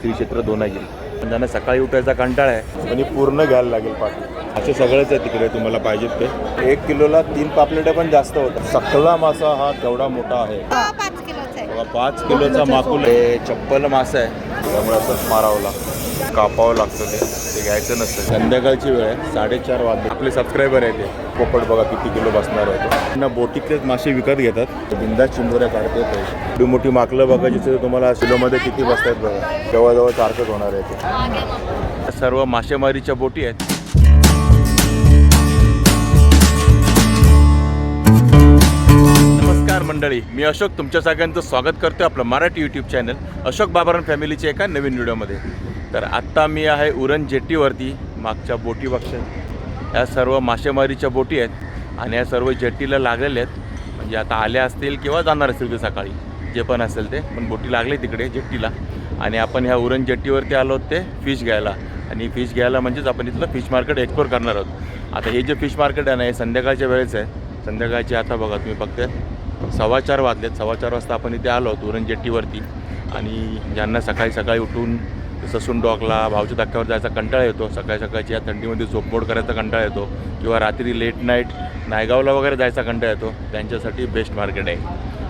श्री क्षेत्र दोनागिरी. पण त्यांना सकाळी उठायचा कंटाळा आहे आणि पूर्ण घ्यायला लागेल पाठी. असे सगळेच आहे तिकडे तुम्हाला पाहिजेत ते. 1 किलोला 3 पापलेट पण जास्त होतात. सकला मासा हा केवढा मोठा आहे, 5 किलोचा आहे. 5 किलोचा माकुल आहे. चप्पल मासा आहे, त्यामुळे असंच मारावं लागतं, कापावं लागतं. ते घ्यायचं नसतं. संध्याकाळची वेळ आहे, 4:30 वाजले. आपले सबस्क्रायबर आहे ते पोपट बघा किती किलो बसणार आहे. त्यांना बोटीतलेच मासे विकत घेतात, बिंदास चिंबोऱ्या काढते. एवढी मोठी माकलं बघायची तर तुम्हाला किलोमध्ये किती बसतात बघा. जवळजवळ सारखंच होणार आहे ते. सर्व मासेमारीच्या बोटी आहेत. नमस्कार मंडळी, मी अशोक तुमच्या सगळ्यांचं स्वागत करतो आपलं मराठी यूट्यूब चॅनल अशोक बाबरान फॅमिलीच्या एका नवीन व्हिडिओमध्ये. तर आत्ता मी आहे उरण जेट्टीवरती. मागच्या बोटी बघशाल, ह्या सर्व मासेमारीच्या बोटी आहेत आणि या सर्व जेट्टीला लागलेल्या आहेत. म्हणजे आता आल्या असतील किंवा जाणार असतील ते सकाळी, जे पण असेल ते. पण बोटी लागले तिकडे जेट्टीला आणि आपण ह्या उरण जेट्टीवरती आलो आहोत ते फिश घ्यायला. आणि फिश घ्यायला म्हणजेच आपण इथलं फिश मार्केट एक्सप्लोर करणार आहोत. आता हे जे फिश मार्केट आहे ना, हे संध्याकाळच्या वेळेस आहे. संध्याकाळची आता बघा तुम्ही फक्त 4:15 वाजलेत. 4:15 वाजता आपण इथे आलो आहोत उरण जेट्टीवरती. आणि ज्यांना सकाळी उठून ससून डॉकला भावच्या धक्क्यावर जायचा कंटाळा येतो, सकाळची या थंडीमध्ये झोपमोड करायचा कंटाळा येतो, किंवा रात्री लेट नाईट नायगावला वगैरे जायचा कंटाळा येतो, त्यांच्यासाठी बेस्ट मार्केट आहे.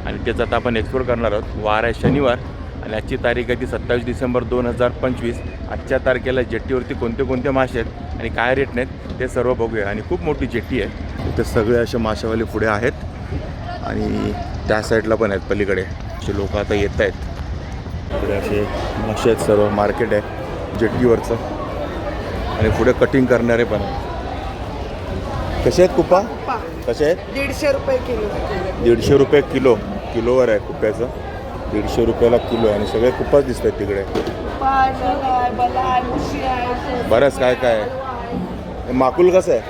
आणि तेच आता आपण एक्सप्लोर करणार आहोत. वार आहे शनिवार आणि आजची तारीख आहे ती 27 डिसेंबर 2025. आजच्या तारखेला जेट्टीवरती कोणते कोणते मासे आहेत आणि काय रेट नाहीत ते सर्व बघूया. आणि खूप मोठी जेट्टी आहे, इथे सगळे असे मासेवाले पुढे आहेत आणि त्या साईडला पण आहेत पलीकडे. असे लोक आता येत आहेत. इकडे असे मासे आहेत, सर्व मार्केट आहे जेट्टीवरचं. आणि पुढे कटिंग करणारे पण आहेत. कसे आहेत कुप्पा? कसे आहेत? 150 रुपये किलो. 150 रुपये किलो. किलोवर आहे कुप्प्याचं. 150 रुपयाला किलो आहे. आणि सगळे कुप्पाच दिसत आहेत तिकडे. बरंच काय काय आहे. माकुल कसं आहे?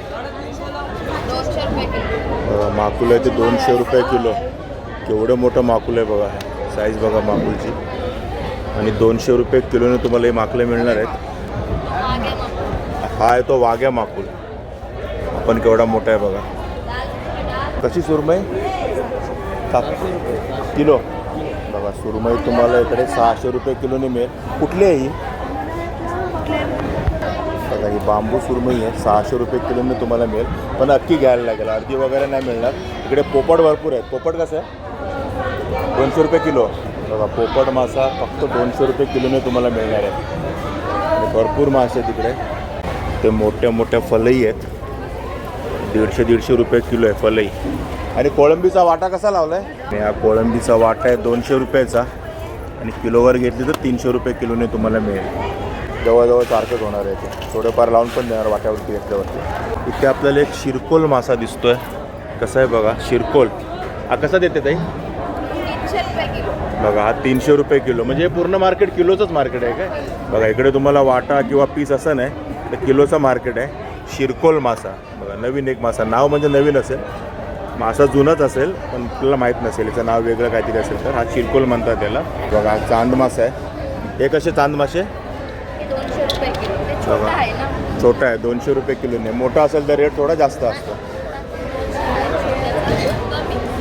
200 रुपये किलो. माकुल आहे ते 200 रुपये किलो. केवढं मोठं माकुल आहे बघा, साईज बघा माकुलची. आणि 200 रुपये किलोने तुम्हाला हे माकले मिळणार आहेत. हा आहे तो वाघ्या माकुल. आपण केवढा मोठा आहे बघा. कशी सुरमई? 700 किलो बघा. सुरमई तुम्हाला इकडे 600 रुपये किलोने मिळेल. कुठली आहे ही? बघा ही बांबू सुरमई आहे, 600 रुपये किलोने तुम्हाला मिळेल. पण अख्खी घ्यायला लागेल, अर्धी वगैरे नाही मिळणार. इकडे पोपट भरपूर आहेत. पोपट कसं आहे? 200 रुपये किलो बघा. पोपट मासा फक्त 200 रुपये किलोने तुम्हाला मिळणार आहे. आणि भरपूर मासे आहेत तिकडे. ते मोठ्या मोठ्या फलई आहेत, 150 रुपये किलो आहे फलई. आणि कोळंबीचा वाटा कसा लावला आहे? आणि हा कोळंबीचा वाटा आहे 200 रुपयाचा. आणि किलोवर घेतली तर 300 रुपये किलोने तुम्हाला मिळेल. जवळजवळ सारखंच होणार आहे ते. थोडंफार लावून पण देणार वाट्यावरती घेतल्यावरती. इथे आपल्याला एक शिरकोल मासा दिसतोय. कसा आहे बघा शिरकोल. हा कसा देते ताई? 300 रुपये किलो. बघा हा 300 रुपये किलो. म्हणजे हे पूर्ण मार्केट किलोचंच मार्केट आहे काय? बघा इकडे तुम्हाला वाटा किंवा पीस असं नाही, तर किलोचं मार्केट आहे. शिरकोल मासा बघा. नवीन एक मासा. नाव म्हणजे नवीन असेल, मासा जुनाच असेल पण आपल्याला माहीत नसेल, याचं नाव वेगळं काहीतरी असेल तर हा शिरकोल म्हणतात त्याला. बघा हा चांद मासा आहे. हे कसे चांद मासे? 200 रुपये किलो. ते छोटा आहे ना. छोटा आहे 200 रुपये किलोने. मोठा असेल तर रेट थोडा जास्त असतो.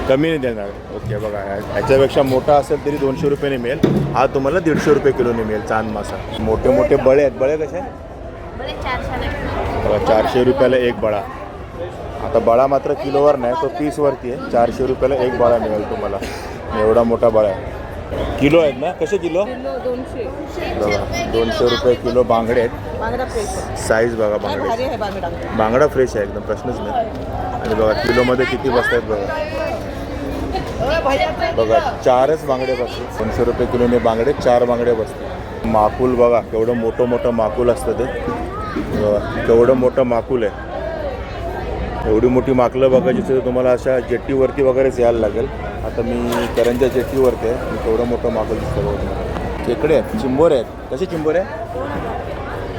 कमी नाही देणार. ओके बघा ह्याच्यापेक्षा मोठा असेल तरी 200 रुपयाने मिळेल. हा तुम्हाला 150 रुपये किलोने मिळेल चांद मासा. मोठे मोठे बळे आहेत. बळे कसे? बळे 400 बघा 400 रुपयाला एक बळा. आता बळा मात्र किलोवर नाही, तो पीसवरती आहे. 400 रुपयाला एक बळा मिळेल तुम्हाला. एवढा मोठा बळा आहे. किलो आहेत ना? कसे किलो? 200. बघा 200 रुपये किलो बांगडे आहेत. बांगडा फ्रेश. साईज बघा बांगडे. आहे बांगडा. बांगडा फ्रेश आहे एकदम, प्रश्नच नाही. आणि बघा किलोमध्ये किती बसतात बघा. बघा 4च बांगडे बसतात. 200 रुपये किलोने बांगडे 4 बांगडे बसतात. माकुल बघा केवढं मोठं माकुल असतं ते. केवढं मोठं माकुल आहे. एवढी मोठी माकलं बघायची तर तुम्हाला अशा जेट्टीवरती वगैरेच यायला लागेल. आता मी करंजा जेट्टीवरती आहे. मी केवढं मोठं माकल दिसतं बघा तुम्हाला. खेकडे आहेत, चिंबोरे आहेत. कसे चिंबोरे?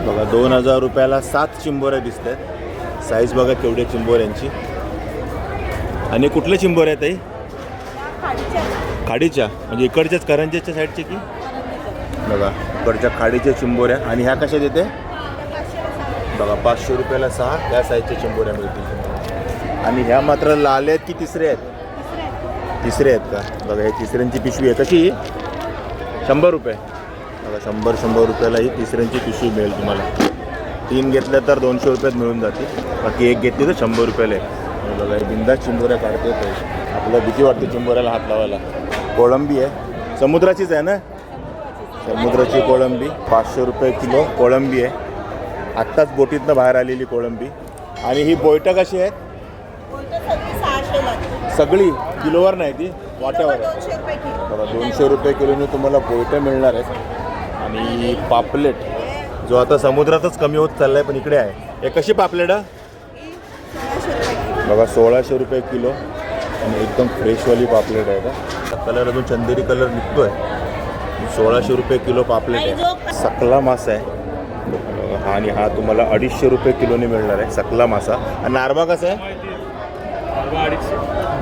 बघा 2000 रुपयाला 7 चिंबोऱ्या दिसत आहेत. साईज बघा केवढी आहे चिंबोऱ्यांची. आणि कुठले चिंबोरे आहेत ताई? खाडीच्या म्हणजे इकडच्याच करंजाच्या साईडचे की? बघा इकडच्या खाडीच्या चिंबोऱ्या. आणि ह्या कशा देते? बघा 500 रुपयाला 6 त्या साईजच्या चिंबोऱ्या मिळतील. आणि ह्या मात्र लाल आहेत की तिसरे आहेत? तिसरे आहेत का? बघा हे तिसऱ्यांची पिशवी आहे. कशी? 100 रुपये. बघा 100 रुपयाला ही तिसऱ्यांची पिशवी मिळेल तुम्हाला. 3 घेतल्या तर 200 रुपयात मिळून जाते. बाकी 1 घेतली तर 100 रुपयाला आहे. बघा हे बिंदास चिंबोऱ्या काढते. आपल्याला भीती वाटते चिंबोऱ्याला हात लावायला. कोळंबी आहे, समुद्राचीच आहे ना, समुद्राची कोळंबी 500 रुपये किलो कोळंबी आहे. आत्ताच बोटीतनं बाहेर आलेली कोळंबी. आणि ही बोयटा कशी आहे? सगळी किलोवर नाही, ती वाट्यावर आहे. बघा 200 रुपये किलोने तुम्हाला बोयटा मिळणार आहेत. आणि पापलेट जो आता समुद्रातच कमी होत चालला आहे पण इकडे आहे. हे कशी पापलेट आहे? बघा 1600 रुपये किलो. आणि एकदम फ्रेशवाली पापलेट आहे का. कलर अजून चंदेरी कलर निघतो आहे. 1600 रुपये किलो पापलेट आहे. सकला मासा आहे आणि हा तुम्हाला 250 रुपये किलोने मिळणार आहे सकला मासा. आणि नारबा कसा आहे?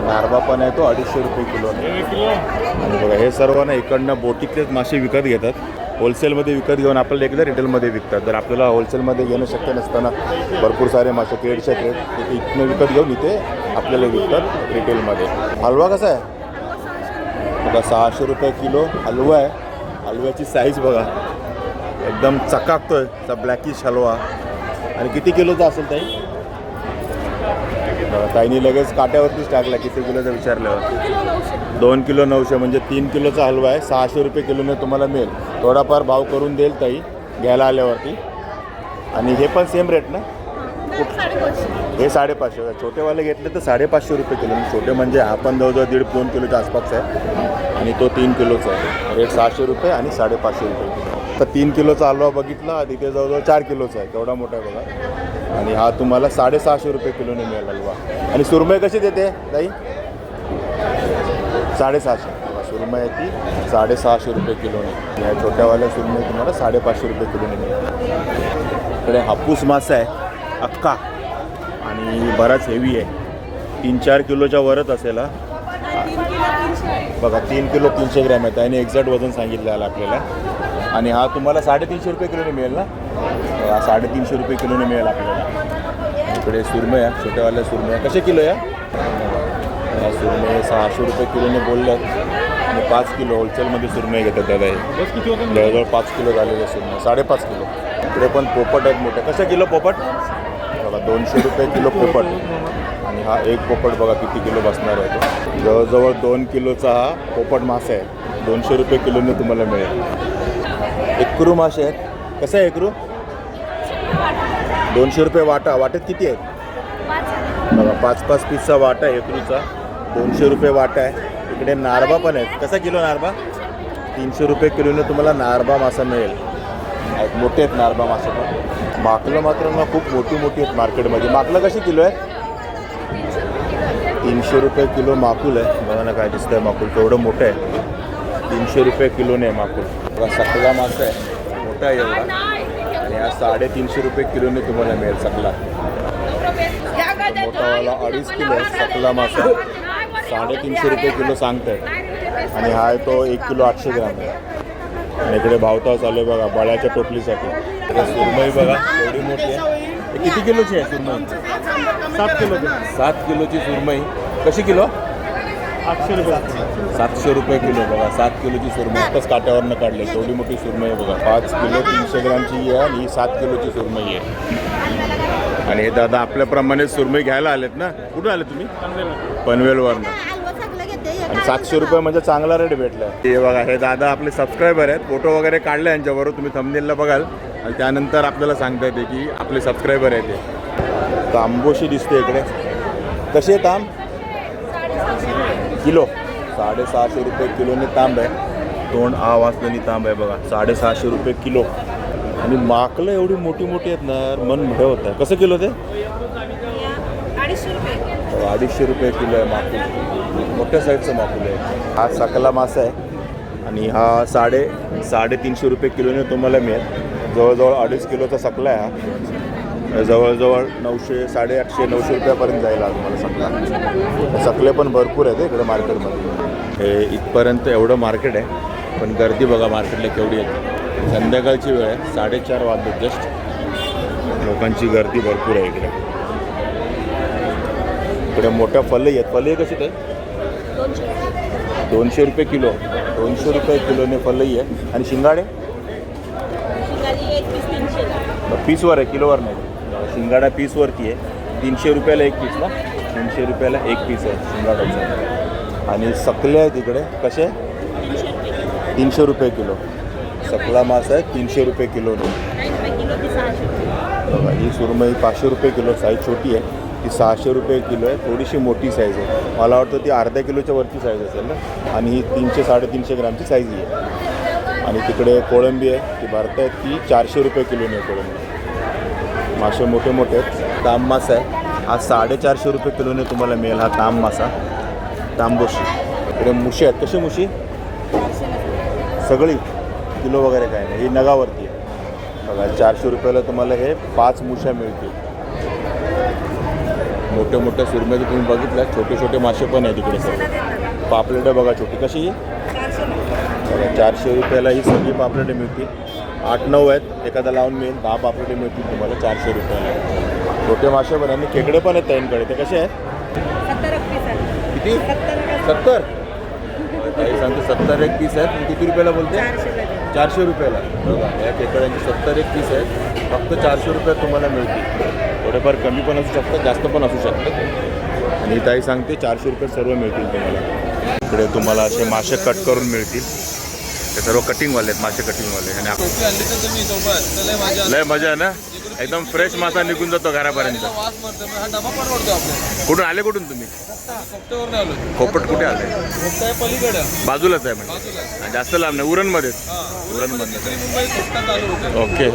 नारबा पण आहे तो 250 रुपये किलो. आणि बघा हे सर्व ना इकडनं बोटीतलेच मासे विकत घेतात. होलसेलमध्ये विकत घेऊन आपल्याला एकदा रिटेलमध्ये विकतात. जर आपल्याला होलसेलमध्ये घेणं शक्य नसताना भरपूर सारे मासे क्रेडच्या क्रेड तिथे इथनं विकत घेऊन इथे आपल्याला विकतात रिटेलमध्ये. हलवा कसा आहे? बघा 600 रुपये किलो हलवा आहे. हलव्याची साईज बघा एकदम चकाकतोय चा ब्लॅकिश हलवा. आणि किती किलोचा असेल ताई? ताईनी लगेच काट्यावरतीच टाकला किती किलोचा विचारल्यावर. 2 किलो 900 म्हणजे 3 किलोचा हलवा आहे. 600 रुपये किलोने तुम्हाला मिळेल. थोडाफार भाव करून देईल ताई घ्यायला आल्यावरती. आणि हे पण सेम रेट ना? हे 550. छोटेवाले घेतले तर 550 रुपये किलो. छोटे म्हणजे आपण जवळजवळ 1.5-2 किलोच्या आसपास आहे. आणि तो 3 किलोचा आहे. रेट 600 रुपये आणि 550 रुपये किलो. तर 3 किलोचा हलवा बघितला तिथे जवळजवळ 4 किलोचा आहे. केवढा मोठा आहे बघा. आणि हा तुम्हाला 650 रुपये किलोने मिळेल हलवा. आणि सुरमई कशी देते ताई? 650. सुरमई आहे ती 650 रुपये किलोने. या छोट्यावाल्या सुरमई तुम्हाला 550 रुपये किलोने मिळेल. इकडे हापूस मासा आहे अक्का आणि बराच हेवी आहे. 3-4 किलोच्या वरच असेल हा. बघा 3 किलो 300 ग्रॅम आहे. त्याने एक्झॅक्ट वजन सांगितलं आलं आपल्याला. आणि हा तुम्हाला 350 रुपये किलोने मिळेल ना. हा 350 रुपये किलोने मिळेल आपल्याला. इकडे सुरमई आहे छोट्यावाल्या सुरमई कसे किलो आहे? या सुरमई 600 रुपये किलोने बोलल्यात. आणि 5 किलो होलसेलमध्ये सुरमई घेतात दादा. हे जवळजवळ 5 किलो झालेले सुरमई 5.5 किलो. इकडे पण पोपट आहेत मोठे. कसे किलो पोपट? बघा 200 रुपये किलो पोपट. आणि हा एक पोपट बघा किती किलो बसणार आहे तो. जवळजवळ 2 किलोचा हा पोपट मासा आहे. 200 रुपये किलोने तुम्हाला मिळेल. एकरू मासे आहेत. कसं आहे एकरू? 200 रुपये वाटा. वाट्यात किती आहेत? बघा 5-5 पीसचा वाटा आहे एकरूचा. 200 रुपये वाटा आहे. इकडे नारबा पण आहेत. कसा किलो नारबा? 300 रुपये किलोने तुम्हाला नारबा मासा मिळेल. मोठे आहेत नारबा मासे पण. माकलं मात्र ना खूप मोठी मोठी आहेत मार्केटमध्ये. माकलं कशी किलो आहे? 300 रुपये किलो माकुल आहे. बघा ना काय दिसतंय माकुल केवढं मोठं आहे. 300 रुपये किलोने आहे माकुल. बघा सकला मासा आहे मोठा आहे एवढा. आणि हा 350 रुपये किलोने तुम्हाला मिळेल सकला. मोठावाला 2.5 किलो आहे सकला मासा. 350 रुपये किलो सांगत आहेत. आणि हा आहे तो 1 किलो 800 ग्रॅम आहे. आणि इकडे भावताव चालू आहे बघा बळ्याच्या टोपलीसाठी. सुरमई बघा एवढी मोठी आहे. किती किलोची आहे सुरमई? 7 किलोची. 7 किलोची सुरमई कशी किलो? 800 रुपये. 700 रुपये किलो. बघा 7 किलोची सुरमई आत्ताच काट्यावरनं काढली. एवढी मोठी सुरमई आहे बघा. 5 किलो 300 ग्रामची आहे आणि ही 7 किलोची सुरमई आहे. आणि हे दादा आपल्याप्रमाणे सुरमई घ्यायला आलेत ना. कुठून आले तुम्ही? पनवेलवरनं. आणि 700 रुपये म्हणजे चांगला रेट भेटला. हे बघा हे दादा आपले सबस्क्रायबर आहेत. फोटो वगैरे काढले यांच्याबरोबर तुम्ही थंबनेलला बघाल. आणि त्यानंतर आपल्याला सांगता येते की आपले सबस्क्रायबर आहेत ते. तांबोशी दिसते इकडे. कशी आहे तांब? किलो 650 रुपये किलोने तांब आहे. तोंड वाजलेली तांब आहे बघा 650 रुपये किलो. आणि माकलं एवढी मोठी मोठी आहेत ना मन भय होत आहे. कसं किलो ते? 250 रुपये किलो आहे माकुल. मोठ्या साईजचं माकुल आहे. हा सकला मासा आहे. आणि हा 350 रुपये किलोने तुम्हाला मिळेल. जवळजवळ 2.5 किलोचा सकला आहे हा. जवळजवळ 900 850 900 रुपयापर्यंत जाईल हा तुम्हाला सकला. सकले पण भरपूर आहेत इकडे मार्केटमध्ये. हे इथपर्यंत एवढं मार्केट आहे पण गर्दी बघा मार्केटला केवढी आहे. संध्याकाळची वेळ आहे 4:30 वाजले जस्ट. लोकांची गर्दी भरपूर आहे इकडे. इकडे मोठ्या फलई आहेत. फलई कशी ते? 200 रुपये किलो. 200 रुपये किलोने फलई आहे. आणि शिंगाडे पीसवर आहे, किलोवर नाही. शिंगाडा पीसवरती आहे. 300 रुपयाला एक पीस ना, 300 रुपयाला एक पीस आहे शिंगाड्याचं. आणि सकले आहेत इकडे, कसे 300 रुपये किलो. सकला मास आहे 300 रुपये किलो. बघा ही सुरमई 500 रुपये किलो, साईज छोटी आहे ती 600 रुपये किलो आहे. थोडीशी मोठी साईज आहे, मला वाटतं ती अर्ध्या किलोच्या वरची साईज असेल ना. आणि ही 300-350 ग्रामची साईज आहे. आणि तिकडे कोळंबी आहे ती भरतायत, ती 400 रुपये किलोने आहे कोळंबी. मासे मोठे मोठे आहेत. तांब मासा आहे हा 450 रुपये किलोने तुम्हाला मिळेल. हा तांब मासा, तांबोशी. इकडे मुशी आहेत. कशी मुशी सगळी किलो वगैरे काय नाही, ही नगावरती आहे. बघा 400 रुपयाला तुम्हाला हे 5 मुश्या मिळतील. मोठे मोठे सुरमई तुम्ही बघितलं, छोटे छोटे मासे पण आहेत तिकडे सर्व. पापलेटं बघा छोटी, कशी बघा 400 रुपयाला ही सगळी पापलेटे मिळतील. 8-9 आहेत, एखादा लावून मिळेल. 10 पापलेटे मिळतील तुम्हाला 400 रुपयाला. छोटे मासे पण आणि खेकडे पण आहेत ताईंकडे. ते कसे आहेत? 70 पीस आहे. किती? 70. ताई सांगते 70 एक पीस आहेत. किती रुपयाला बोलते? 400 रुपयाला. बघा या खेकड्यांचे 70 एक पीस आहेत, फक्त 400 रुपयात तुम्हाला मिळतील. थोडेफार कमी पण असू शकतात, जास्त पण असू शकतात. आणि ताई सांगते 400 रुपयात सर्व मिळतील तुम्हाला. इकडे तुम्हाला असे मासे कट करून मिळतील. ते सर्व कटिंगवाले आहेत, मासे कटिंगवाले. आणि लय मजा आहे ना, एकदम फ्रेश मासा निघून जातो घरापर्यंत. कुठून आले? कुठून तुम्ही? खोपट कुठे आले? बाजूलाच आहे म्हणजे, जास्त लांब नाही. उरणमध्येच. उरणमध्ये. ओके.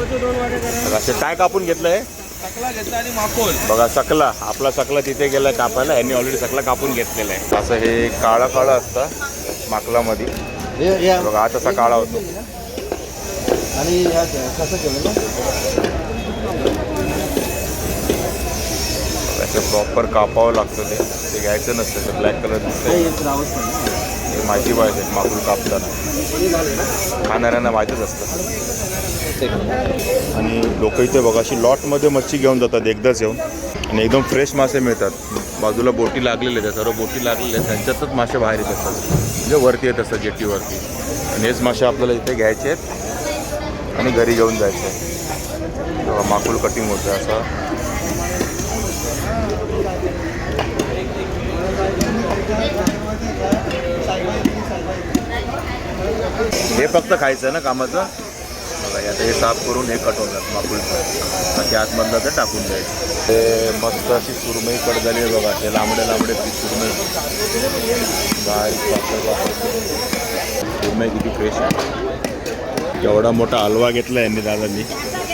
असे काय कापून घेतलंय? सकला घेतला आणि माकोल. बघा सकला, आपला सकला तिथे गेला कापायला. यांनी ऑलरेडी सकला कापून घेतलेला आहे. असं हे काळा काळा असतं माकलामध्ये. बघा हा तसा काळा होतो. आणि कसं केलं ना, असं प्रॉपर कापावं लागतं. ते घ्यायचं नसतं. ते ब्लॅक कलर दिसतं, हे माहिती पाहिजे माकूल कापताना. खाणाऱ्यांना माहीतच असतं. आणि लोक इथे बघा अशी लॉटमध्ये मच्छी घेऊन जातात एकदाच येऊन. आणि एकदम फ्रेश मासे मिळतात. बाजूला बोटी लागलेले आहेत, सर्व बोटी लागलेले आहेत, त्यांच्यातच मासे बाहेर येत असतात. म्हणजे वरती येत असतात जेटीवरती. आणि हेच मासे आपल्याला इथे घ्यायचे आहेत आणि घरी घेऊन जायचे आहेत. तेव्हा माकूल कटिंग होतं असं. हे फक्त खायचं ना कामाचं. बघा आता हे साफ करून हे कट होणार माकुलचं. बाकी आतमधलं ते टाकून द्यायचं. ते मस्त अशी सुरमई कट झाली आहे बघा. ते लांबडे लांबडे ती सुरमई, बारीक सुरमई किती फ्रेश आहे. एवढा मोठा हलवा घेतला यांनी दादांनी.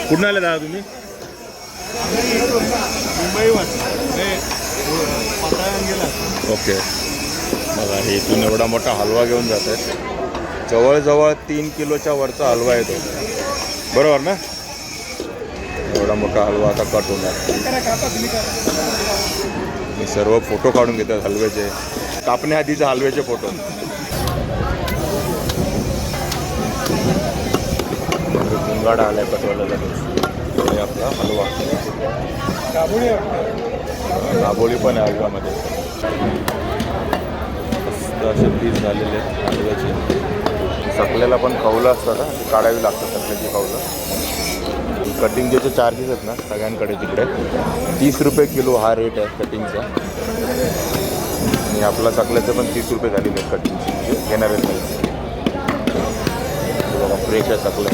कुठून आले दादा तुम्ही? ओके. बघा हे इथून एवढा मोठा हलवा घेऊन जात आहेत. जवळजवळ 3 किलोच्या वरचा हलवा येतो, बरोबर ना? एवढा मोठा हलवा आता कट होणार. मी सर्व फोटो काढून घेतात हलव्याचे, कापण्याआधीचे हलव्याचे फोटो. गुंगाडा आलाय कटवायला लगेच. आणि आपला हलवा दाबोळी पण आहे हलव्यामध्ये. मस्त असे पीस झालेले आहेत हलव्याचे. सकल्याला पण कौलं असतं ना, ती काढावी लागतं सकल्याची कौलं. कटिंगचे जे चार्जेस आहेत ना सगळ्यांकडे तिकडे 30 रुपये किलो हा रेट आहे कटिंगचा. आणि आपला सकल्याचं पण 30 रुपये झालेले आहेत कटिंगचे, म्हणजे घेणारे नाही. बघा फ्रेश आहे सकलं,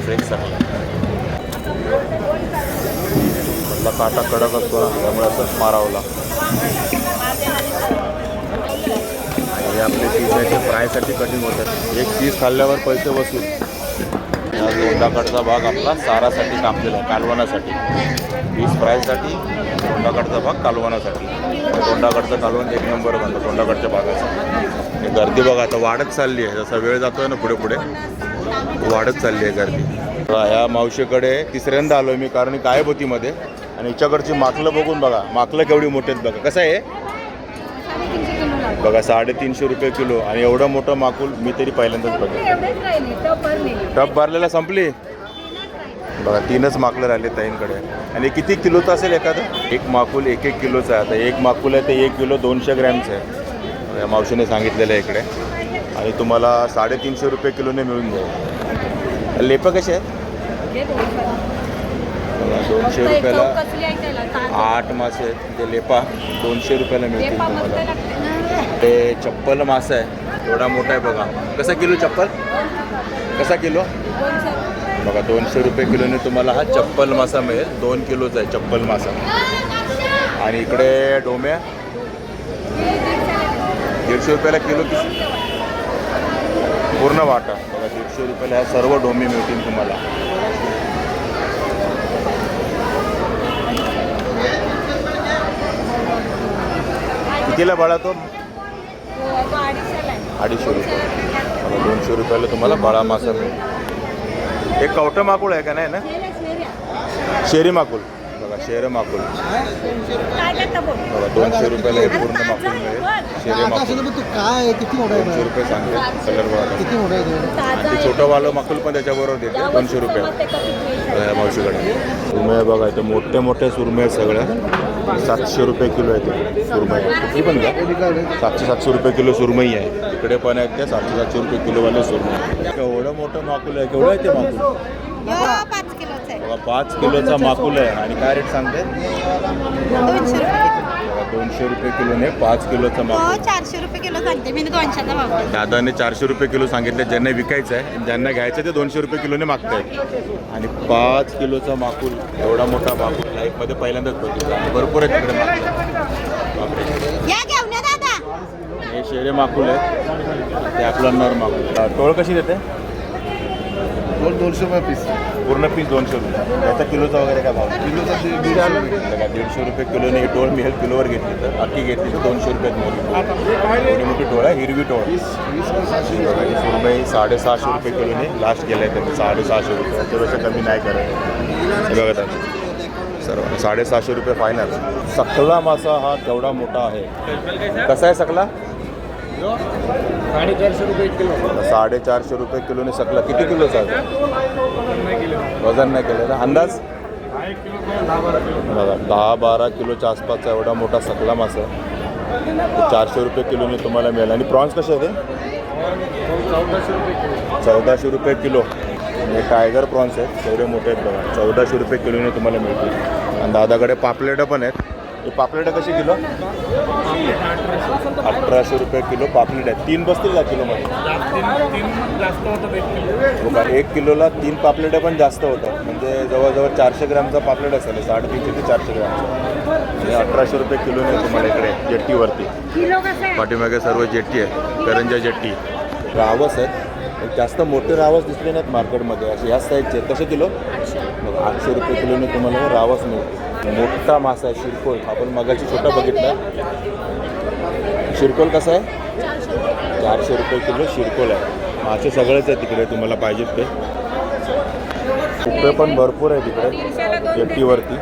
फ्रेश सकला. म्हटलं काटा कडक असतो ना, त्यामुळे असंच मारावं लागतं. हे आपले पिझ्झाचे फ्रायसाठी कटिंग होतात. एक पीस खाल्ल्यावर पैसे वसूल. हा तोंडाकडचा भाग आपला सारासाठी कापलेला आहे, कालवणासाठी. पीस फ्रायसाठी, तोंडाकडचा भाग कालवणासाठी. तोंडाकडचं कालवण 1 नंबर बनतं तोंडाकडच्या भागाचं. हे गर्दी बघा आता वाढत चालली आहे. जसा वेळ जातोय ना पुढे पुढे वाढत चालली आहे गर्दी. ह्या मावशीकडे तिसऱ्यांदा आलो आहे मी, कारण गायब होती मध्ये. आणि हिच्याकडची माकलं बघून बघा, माकलं केवढी मोठी आहेत बघा. कसं आहे बघा, 350 रुपये किलो. आणि एवढं मोठं माकूल मी तरी पहिल्यांदाच बघितलं. टप भरलेला संपली बघा. 3च माकलं राहिले ताईंकडे. आणि किती किलोचं असेल एखादं? एक माकूल 1-1 किलोचं आहे. आता एक माकूल आहे ते 1 किलो 200 ग्रॅमचं आहे, या मावशीने सांगितलेलं आहे इकडे. आणि तुम्हाला 350 रुपये किलोने मिळून जाईल. लेपं कसे आहेत? हे 200. बघा, 200 फक्त एक रुपयाला चौकसली आहे त्याला, ताज. 8 मासे आहेत. ते लेपा 200 रुपयाला मिळतील लेपा मस्त तुम्हाला. लागते ना. ते चप्पल मासा आहे, एवढा मोठा आहे बघा. कसा किलो चप्पल? कसा किलो? 200. बघा 200 रुपये किलोने तुम्हाला हा चप्पल मासा मिळेल. 2 किलोचा आहे चप्पल मासा. आणि इकडे डोम्या 150 रुपयाला किलो की पूर्ण वाटा. बघा 150 रुपयाला ह्या सर्व डोमे मिळतील तुम्हाला. कितीला बाळा तो? 250 आहे. 250 रुपये. बघा 200 रुपयाला तुम्हाला बाळा मासा मिळेल. एक कवटं माकुळ आहे का नाही ना? शेरी माकुळ. बघा शेर माकुळ. काय करता बोल? बघा 200 रुपयाला हे पूर्ण माकुळ मिळेल. शेरे माकुळ तू काय किती मोठा 200 रुपये सांगते. कलर बघा. किती मोठा आहे ताजा ते आहे. छोटं वालं माकुल पण त्याच्याबरोबर देते 200 रुपये. या मावशीकडे सुरमई बघा, इथे मोठे मोठे सुरमई आहेत सगळ्या. 700 रुपये किलो आहे ते सुरमई. किती पण घ्या. 700 रुपये किलो सुरमई आहे. इकडे पण आहेत त्या 700 रुपये किलोवाले सुरमई. एवढं मोठं माकुल आहे. केवढं आहे ते माकुल? 5 किलोचं आहे. बघा 5 किलोचा माकुल आहे. आणि काय रेट सांगते? 200 रुपये. बघा 200 रुपये किलोने 5 किलोचा माकुल. 400 रुपये किलो सांगते मी. 200चा भाव आहे. दादाने 400 रुपये किलो सांगितले. ज्यांना विकायचं आहे, ज्यांना घ्यायचं ते 200 रुपये किलोने मागतायत. आणि 5 किलोचा माकुल, एवढा मोठा माकुल लाईफमध्ये पहिल्यांदाच बघितला. भरपूर आहे तिकडे माकुल. बापरे. या घेऊन या दादा. हे शेरे माकुल आहे, ते आपला नर माकुल. टोळ कशी देते? 200 रुपये पीस. पूर्ण पीस 200 रुपये. याचा किलोचा वगैरे काय भाव? किलोचा 150 रुपये किलोने ही टोळ मिळेल. किलोवर घेतली तर अख्खी घेतली तर 200 रुपयात मिळेल. एवढी मोठी टोळ आहे, हिरवी टोळ. बघा ही सुरमई 650 रुपये किलोने लास्ट केलं आहे त्यांनी. 650 रुपये, त्याच्यापेक्षा कमी नाही करायचं. हे बघा सर्व 650 रुपये फायनल. सकला मासा हा केवढा मोठा आहे. कसा आहे सकला? 450 रुपये किलो. 450 रुपये किलोने सकला. किती किलोचा आहे? वजन नाही केलं ना. अंदाज? बघा 10-12 किलोच्या आसपासचा एवढा मोठा सकला मासा. 400 रुपये किलोने तुम्हाला मिळेल. आणि प्रॉन्स कसे आहे ते? 1400 रुपये किलो. हे टायगर प्रॉन्स आहेत, एवढे मोठे आहेत बघा. 1400 रुपये किलोने तुम्हाला मिळतील. आणि दादाकडे पापलेटं पण आहेत. हे पापलेटं कशी किलो? 1800 रुपये किलो पापलेट आहेत. 3 बसतील का किलोमध्ये? बघा 1 किलोला 3 पापलेटं पण जास्त होतात. म्हणजे जवळजवळ 400 ग्रॅमचा पापलेट असेल. 350 ते 400 ग्रॅमचा. आणि 1800 रुपये किलोने तुम्हाला इकडे जेट्टीवरती. पाठीमागे सर्व जेट्टी आहे, करंजा जेट्टी. रावस आहेत, जास्त मोठे रावस दिसले नाहीत मार्केटमध्ये. असे ह्या साईजचे आहेत. कसे किलो? मग 800 रुपये किलोने तुम्हाला रावस मिळते. मोठा मासा आहे शिरकोल. आपण मगाची छोटा बघितला. शिरकोल कसा आहे? 400 रुपये किलो शिरकोल आहे. मासे सगळेच आहेत तिकडे तुम्हाला पाहिजेत ते. कुप्पे पण भरपूर आहे तिकडे जेट्टीवरती.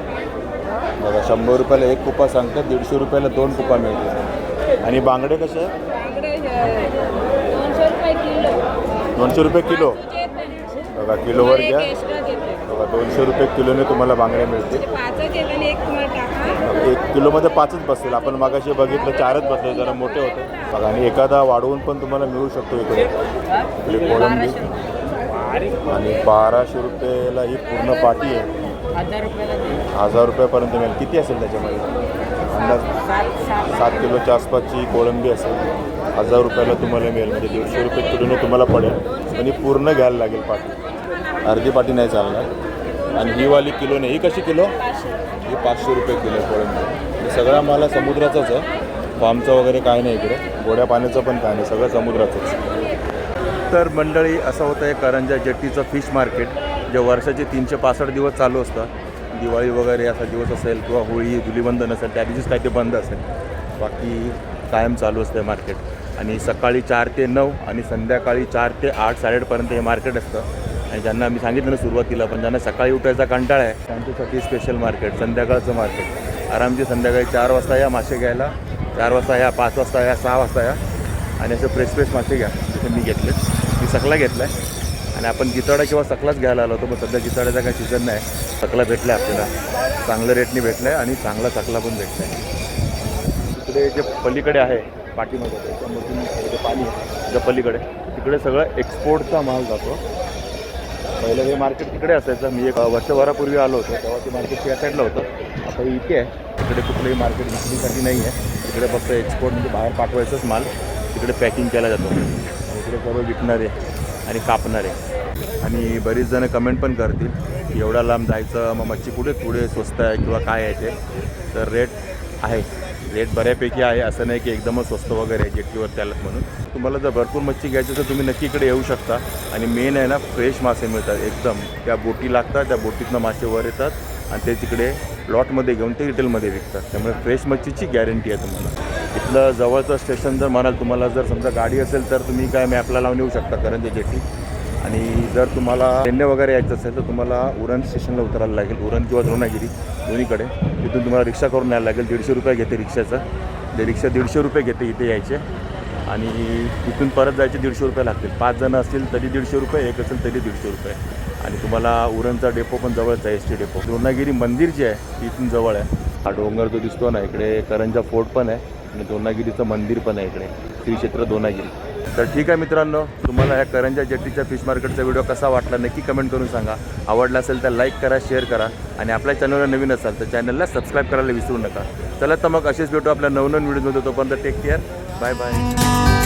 बघा 100 रुपयाला 1 कुपा सांगतात. 150 रुपयाला 2 कुपा मिळते. आणि बांगडे कसे आहे? 200 रुपये किलो. बघा किलोवर घ्या. बघा 200 रुपये किलोने तुम्हाला बांगडे मिळतील. 1 किलोमध्ये 5च बसतील. आपण मागाशी बघितलं 4च बसले, जरा मोठे होते बघा. आणि एखादा वाढवून पण तुम्हाला मिळू शकतो इकडे. इकडे कोळंबी. आणि 1200 रुपयाला ही पूर्ण पाटी आहे. 1000 रुपयापर्यंत मिळेल. किती असेल त्याच्यामध्ये अंदाज? 7 किलोच्या आसपासची कोळंबी असेल. 1000 रुपयाला तुम्हाला मिळेल. म्हणजे 150 रुपये किलोने तुम्हाला पडेल. पण ही पूर्ण घ्यायला लागेल पाटी. अर्धी पाटी नाही चालणार. आणि ही वाली किलोने. ही कशी किलो? ही 500 रुपये किलो कोळंबी. सगळा माल समुद्राचाच आहे. फार्मचं वगैरे काय नाही इकडे. गोड्या पाण्याचं पण काय नाही, सगळं समुद्राचंच. तर मंडळी असं होतं आहे करंजा जेट्टीचं फिश मार्केट, जे वर्षाचे 365 दिवस चालू असतं. दिवाळी वगैरे असा दिवस असेल किंवा होळी धुलीवंदन नसेल त्या दिवशीच काही ते बंद असेल. बाकी कायम चालू असतं मार्केट. आणि सकाळी 4 ते 9 आणि संध्याकाळी 4 ते 8 8:30 हे मार्केट असतं. आणि ज्यांना मी सांगितलं ना सुरुवातीला, पण ज्यांना सकाळी उठायचा कंटाळा आहे त्यांच्यासाठी स्पेशल मार्केट, संध्याकाळचं मार्केट. आरामची संध्याकाळी 4 वाजता या मासे घ्यायला. 4 वाजता या, 5 वाजता या, 6 वाजता या. आणि असे फ्रेश मासे घ्या. जसं मी घेतले, मी सकला घेतला आहे. आणि आपण गिताडा किंवा सकलाच घ्यायला आलो होतो, पण सध्या गिताड्याचा काही सीझन नाही. सकला भेटला आहे आपल्याला, चांगलं रेटने भेटलं आहे. आणि चांगला सकला पण भेटला आहे. तिकडे जे पलीकडे आहे पाठीमध्ये त्याच्यामधून जे पाणी आहे त्याच्या पलीकडे, तिकडे सगळं एक्सपोर्टचा माल जातो. पहिलं हे मार्केट तिकडे असायचं. मी एक वर्षभरापूर्वी आलो होतो तेव्हा ते मार्केट त्या साईडला होतं. आता इथे आहे. तिकडे कुठलंही मार्केट विक्रीसाठी नाही आहे. तिकडे फक्त एक्सपोर्ट म्हणजे बाहेर पाठवायचंच माल तिकडे पॅकिंग केला जातो. आणि इकडे सर्व विकणारे आणि कापणारे. आणि बरीच जणं कमेंट पण करतील की एवढा लांब जायचं मग मच्छी कुठे पुढे स्वस्त आहे किंवा काय आहे ते. तर रेट आहे, रेट बऱ्यापैकी आहे. असं नाही की एकदमच स्वस्त वगैरे आहे जेट्टीवर त्याला म्हणून. तुम्हाला जर भरपूर मच्छी घ्यायची तर तुम्ही नक्की इकडे येऊ शकता. आणि मेन आहे ना, फ्रेश मासे मिळतात एकदम. त्या बोटी लागतात, त्या बोटीतनं मासे वर येतात आणि ते तिकडे लॉटमध्ये घेऊन ते रिटेलमध्ये विकतात. त्यामुळे फ्रेश मच्छीची गॅरंटी आहे तुम्हाला. इथलं जवळचं स्टेशन जर म्हणाल, तुम्हाला जर समजा गाडी असेल तर तुम्ही काय मॅपला लावून येऊ शकता करंजी जेट्टी. आणि जर तुम्हाला ट्रेनने वगैरे यायचं असेल तर तुम्हाला उरण स्टेशनला उतरायला लागेल. उरण किंवा द्रोणागिरी दोन्हीकडे. तिथून तुम्हाला रिक्षा करून यायला लागेल. 150 रुपये घेते रिक्षाचं. ते रिक्षा 150 रुपये घेते इथे यायचे. आणि तिथून परत जायचे 150 रुपये लागतील. 5 जणं असतील तरी 150 रुपये, एक असेल तरी 150 रुपये. आणि तुम्हाला उरणचा डेपो पण जवळच आहे, ST डेपो. द्रोणागिरी मंदिर जे आहे तिथून जवळ आहे. हा डोंगर जो दिसतो ना, इकडे करंजा फोर्ट पण आहे आणि द्रोणागिरीचं मंदिर पण आहे इकडे, श्री क्षेत्र द्रोणागिरी. तर ठीक आहे मित्रांनो, तुम्हाला ह्या करंजा जेट्टीच्या फिश मार्केटचा व्हिडिओ कसा वाटला नक्की कमेंट करून सांगा. आवडला असेल तर लाईक करा, शेअर करा. आणि आपल्या चॅनलला नवीन असाल तर चॅनलला सबस्क्राईब करायला विसरू नका. चला तर मग असेच भेटू आपल्या नवनवीन व्हिडिओमध्ये. तोपर्यंत टेक केअर, बाय बाय.